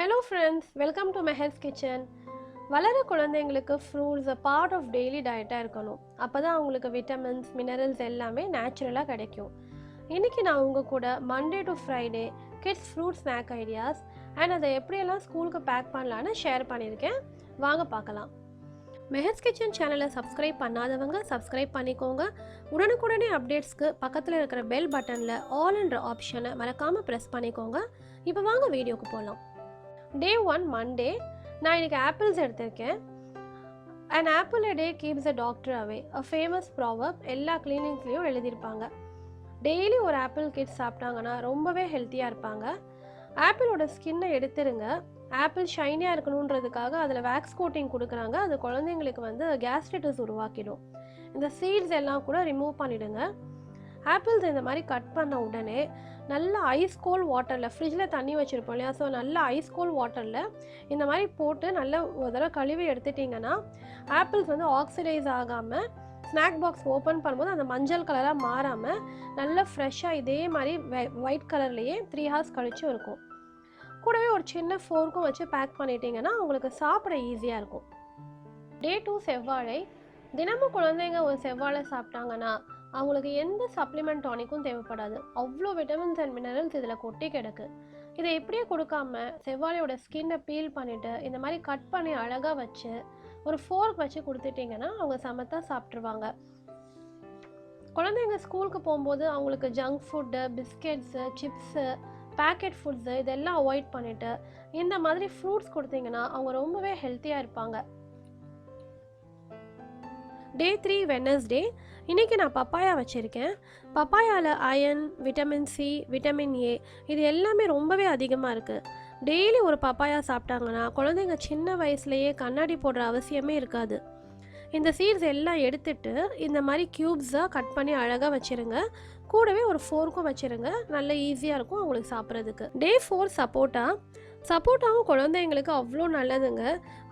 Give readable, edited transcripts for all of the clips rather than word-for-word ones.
Hello friends, welcome to Mehars kitchen. வளர குழந்தைங்களுக்கு fruits a part of daily diet இருக்கணும். அப்பதான் அவங்களுக்கு விட்டமின்ஸ், மினரல்ஸ் எல்லாமே நேச்சுரலா கிடைக்கும். இன்னைக்கு நான் உங்க கூட Monday to Friday kids fruit snack ideas and அதை எப்படியெல்லாம் ஸ்கூலுக்கு பேக் பண்ணலாம்னு ஷேர் பண்ணியிருக்கேன். வாங்க பார்க்கலாம். மெஹர்ஸ் கிச்சன் சேனலை சப்ஸ்கிரைப் பண்ணாதவங்க சப்ஸ்கிரைப் பண்ணிக்கோங்க. உடனுக்குடனே அப்டேட்ஸ்க்கு பக்கத்தில் இருக்கிற பெல் பட்டனில் ஆல் என்ற ஆப்ஷனை மறக்காமல் ப்ரெஸ் பண்ணிக்கோங்க. இப்போ வாங்க வீடியோக்கு போகலாம். Day 1 Monday நான் இன்னைக்கு ஆப்பிள்ஸ் எடுத்திருக்கேன். An apple a day keeps the doctor away, a famous proverb. எல்லா கிளினிக்ஸ்லையும் எழுதியிருப்பாங்க. டெய்லி ஒரு ஆப்பிள் கிட்ஸ் சாப்பிட்டாங்கன்னா ரொம்பவே ஹெல்த்தியாக இருப்பாங்க. ஆப்பிளோட ஸ்கின்னை எடுத்துருங்க. ஆப்பிள் ஷைனியாக இருக்கணுன்றதுக்காக அதில் வேக்ஸ் கோட்டிங் கொடுக்குறாங்க. அது குழந்தைங்களுக்கு கேஸ்ட்ரைட்டிஸ் உருவாக்கிடும். இந்த சீட்ஸ் எல்லாம் கூட ரிமூவ் பண்ணிவிடுங்க. ஆப்பிள்ஸ் இந்த மாதிரி கட் பண்ண உடனே நல்ல ஐஸ் கோல்ட் வாட்டரில், ஃப்ரிட்ஜில் தண்ணி வச்சுருப்போம் இல்லையா, ஸோ நல்ல ஐஸ் கோல்ட் வாட்டரில் இந்த மாதிரி போட்டு நல்ல ஒரு தடவை கழுவி எடுத்துட்டிங்கன்னா ஆப்பிள்ஸ் ஆக்சிடைஸ் ஆகாமல் ஸ்நாக் பாக்ஸ் ஓப்பன் பண்ணும்போது அந்த மஞ்சள் கலராக மாறாமல் நல்ல ஃப்ரெஷ்ஷாக இதே மாதிரி ஒயிட் கலர்லேயே 3 hours கழிச்சும் இருக்கும். கூடவே ஒரு சின்ன ஃபோர்க்கும் வச்சு பேக் பண்ணிட்டீங்கன்னா உங்களுக்கு சாப்பிட ஈஸியாக இருக்கும். Day 2 செவ்வாழை. தினமும் குழந்தைங்க ஒரு செவ்வாழை சாப்பிட்டாங்கன்னா அவங்களுக்கு எந்த சப்ளிமெண்ட் டானிக்கும் தேவைப்படாது. அவ்வளோ விட்டமின்ஸ் அண்ட் மினரல்ஸ் இதில் கொட்டி கிடக்கு. இதை எப்படியே கொடுக்காம செவ்வாழையோட ஸ்கின்னை பீல் பண்ணிவிட்டு இந்த மாதிரி கட் பண்ணி அழகாக வச்சு ஒரு ஃபோர்க் வச்சு கொடுத்துட்டிங்கன்னா அவங்க சமத்தாக சாப்பிட்ருவாங்க. குழந்தைங்க ஸ்கூலுக்கு போகும்போது அவங்களுக்கு junk food, biscuits, chips, packet foods இதெல்லாம் அவாய்ட் பண்ணிவிட்டு இந்த மாதிரி ஃப்ரூட்ஸ் கொடுத்தீங்கன்னா அவங்க ரொம்பவே ஹெல்த்தியாக இருப்பாங்க. Day 3 Wednesday. இன்றைக்கி நான் பப்பாயா வச்சுருக்கேன். பப்பாயாவில் iron, vitamin C, vitamin A இது எல்லாமே ரொம்பவே அதிகமாக இருக்குது. டெய்லி ஒரு பப்பாயா சாப்பிட்டாங்கன்னா குழந்தைங்க சின்ன வயசுலேயே கண்ணாடி போடுற அவசியமே இருக்காது. இந்த சீட்ஸ் எல்லாம் எடுத்துட்டு இந்த மாதிரி க்யூப்ஸாக கட் பண்ணி அழகாக வச்சுருங்க. கூடவே ஒரு ஃபோர்க்கும் வச்சுருங்க. நல்ல ஈஸியாக இருக்கும் அவங்களுக்கு சாப்பிட்றதுக்கு. Day 4 சப்போட்டா. சப்போட்டாவும் குழந்தைங்களுக்கு அவ்வளோ நல்லதுங்க.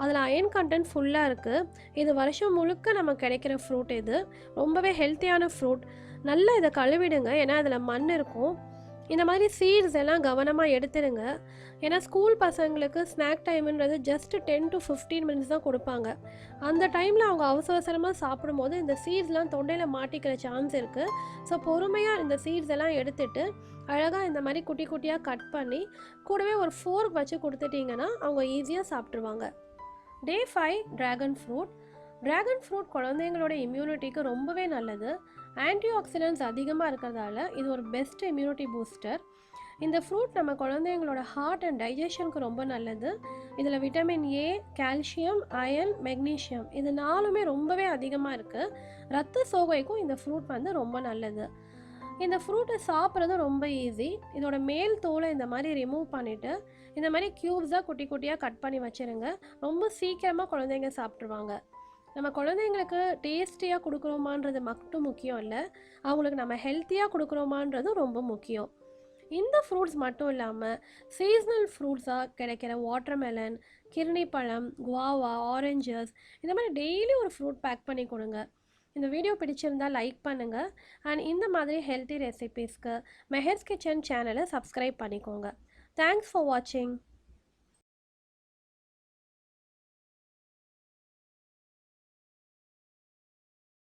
அதில் அயன் கண்டென்ட் ஃபுல்லாக இருக்குது. இது வருஷம் முழுக்க நமக்கு கிடைக்கிற ஃப்ரூட். இது ரொம்பவே ஹெல்த்தியான ஃப்ரூட். நல்லா இதை கழுவிடுங்க, ஏன்னா அதில் மண் இருக்கும். இந்த மாதிரி சீட்ஸ் எல்லாம் கவனமாக எடுத்துடுங்க. ஏன்னா ஸ்கூல் பசங்களுக்கு ஸ்நாக் டைம்ன்றது ஜஸ்ட் 10 to 15 minutes தான் கொடுப்பாங்க. அந்த டைமில் அவங்க அவசரமாக சாப்பிடும்போது இந்த சீட்ஸ்லாம் தொண்டையில் மாட்டிக்கிற சான்ஸ் இருக்குது. ஸோ பொறுமையாக இந்த சீட்ஸ் எல்லாம் எடுத்துட்டு அழகாக இந்த மாதிரி குட்டி குட்டியாக கட் பண்ணி கூடவே ஒரு ஃபோர்க் வச்சு கொடுத்துட்டிங்கன்னா அவங்க ஈஸியாக சாப்பிட்ருவாங்க. Day 5 dragon fruit. Dragon fruit குழந்தைங்களோட இம்யூனிட்டிக்கு ரொம்பவே நல்லது. ஆன்டி ஆக்சிடென்ட்ஸ் அதிகமாக இருக்கிறதால இது ஒரு பெஸ்ட் இம்யூனிட்டி பூஸ்டர். இந்த ஃப்ரூட் நம்ம குழந்தைங்களோட ஹார்ட் அண்ட் டைஜஷனுக்கு ரொம்ப நல்லது. இதில் vitamin A, calcium, iron, magnesium இது 4மே ரொம்பவே அதிகமாக இருக்குது. ரத்த சோகைக்கும் இந்த ஃப்ரூட் ரொம்ப நல்லது. இந்த ஃப்ரூட்டை சாப்பிட்றது ரொம்ப ஈஸி. இதோட மேல் தோலை இந்த மாதிரி ரிமூவ் பண்ணிவிட்டு இந்த மாதிரி க்யூப்ஸாக குட்டி குட்டியாக கட் பண்ணி வச்சுருங்க. ரொம்ப சீக்கிரமாக குழந்தைங்க சாப்பிட்ருவாங்க. நம்ம குழந்தைங்களுக்கு டேஸ்டியாக கொடுக்குறோமான்றது மட்டும் முக்கியம் இல்லை, அவங்களுக்கு நம்ம ஹெல்த்தியாக கொடுக்குறோமான்றதும் ரொம்ப முக்கியம். இந்த ஃப்ரூட்ஸ் மட்டும் இல்லாமல் சீஸ்னல் ஃப்ரூட்ஸாக கிடைக்கிற வாட்டர்மெலன், கிர்னி பழம், குவாவா, ஆரஞ்சஸ் இந்த மாதிரி டெய்லி ஒரு ஃப்ரூட் பேக் பண்ணி கொடுங்க. இந்த வீடியோ பிடிச்சிருந்தால் லைக் பண்ணுங்கள். அண்ட் இந்த மாதிரி ஹெல்த்தி ரெசிபீஸ்க்கு மெஹர்ஸ் கிச்சன் சேனலை சப்ஸ்கிரைப் பண்ணிக்கோங்க. தேங்க்ஸ் ஃபார் வாட்சிங்.